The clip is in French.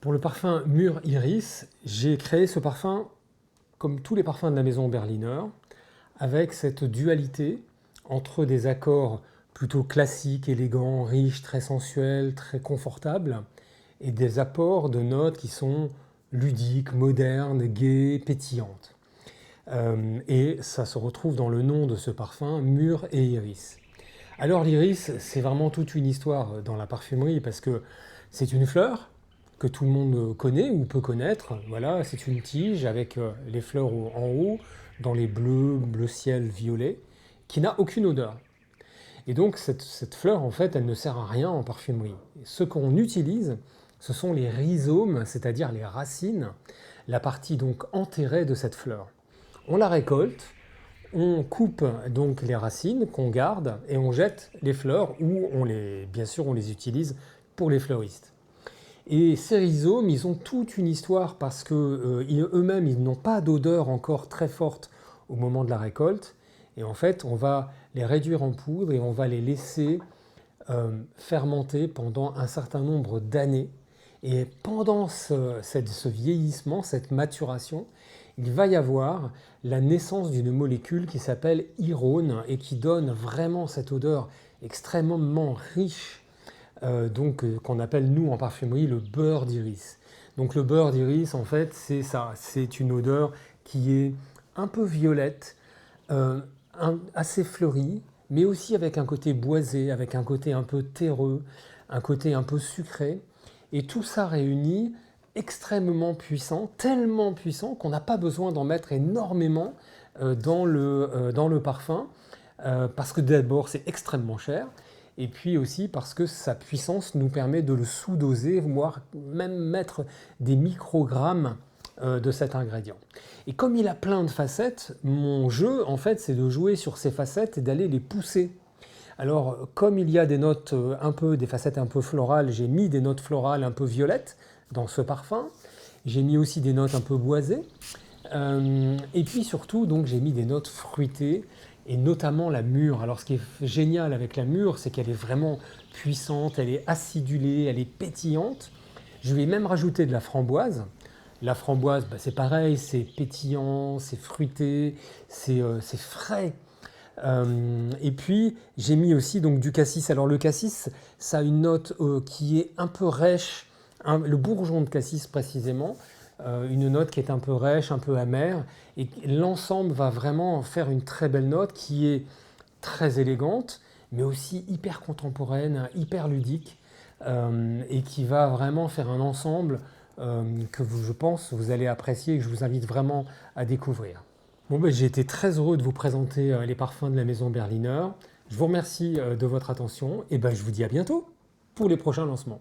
Pour le parfum Mûr Iris, j'ai créé ce parfum comme tous les parfums de la maison Berliner, avec cette dualité entre des accords plutôt classiques, élégants, riches, très sensuels, très confortables, et des apports de notes qui sont ludiques, modernes, gaies, pétillantes. Et ça se retrouve dans le nom de ce parfum, Mûr et Iris. Alors l'iris, c'est vraiment toute une histoire dans la parfumerie parce que c'est une fleur que tout le monde connaît ou peut connaître. Voilà, c'est une tige avec les fleurs en haut, dans les bleus, bleu ciel, violet, qui n'a aucune odeur. Et donc cette fleur, en fait, elle ne sert à rien en parfumerie. Ce qu'on utilise, ce sont les rhizomes, c'est-à-dire les racines, la partie donc enterrée de cette fleur. On la récolte, on coupe donc les racines qu'on garde et on jette les fleurs ou bien sûr on les utilise pour les fleuristes. Et ces rhizomes, ils ont toute une histoire parce que eux-mêmes, ils n'ont pas d'odeur encore très forte au moment de la récolte. Et en fait, on va les réduire en poudre et on va les laisser fermenter pendant un certain nombre d'années. Et pendant ce vieillissement, cette maturation, il va y avoir la naissance d'une molécule qui s'appelle hirone et qui donne vraiment cette odeur extrêmement riche, qu'on appelle nous en parfumerie le beurre d'iris. Donc le beurre d'iris, en fait, c'est ça, c'est une odeur qui est un peu violette, assez fleurie, mais aussi avec un côté boisé, avec un côté un peu terreux, un côté un peu sucré. Et tout ça réuni, extrêmement puissant, tellement puissant qu'on n'a pas besoin d'en mettre énormément dans le parfum, parce que d'abord c'est extrêmement cher, et puis aussi parce que sa puissance nous permet de le sous-doser, voire même mettre des microgrammes de cet ingrédient. Et comme il a plein de facettes, mon jeu en fait c'est de jouer sur ces facettes et d'aller les pousser. Alors, comme il y a des notes des facettes un peu florales, j'ai mis des notes florales un peu violettes dans ce parfum. J'ai mis aussi des notes un peu boisées. Et puis surtout, donc, j'ai mis des notes fruitées et notamment la mûre. Alors, ce qui est génial avec la mûre, c'est qu'elle est vraiment puissante, elle est acidulée, elle est pétillante. Je vais même rajouter de la framboise. La framboise, c'est pareil, c'est pétillant, c'est fruité, c'est frais. Et puis j'ai mis aussi donc du cassis. Alors le cassis, ça a une note qui est un peu rêche, le bourgeon de cassis précisément, une note qui est un peu rêche, un peu amère, et l'ensemble va vraiment faire une très belle note qui est très élégante, mais aussi hyper contemporaine, hyper ludique, et qui va vraiment faire un ensemble que je pense vous allez apprécier et que je vous invite vraiment à découvrir. Bon, j'ai été très heureux de vous présenter les parfums de la maison Berliner. Je vous remercie de votre attention et je vous dis à bientôt pour les prochains lancements.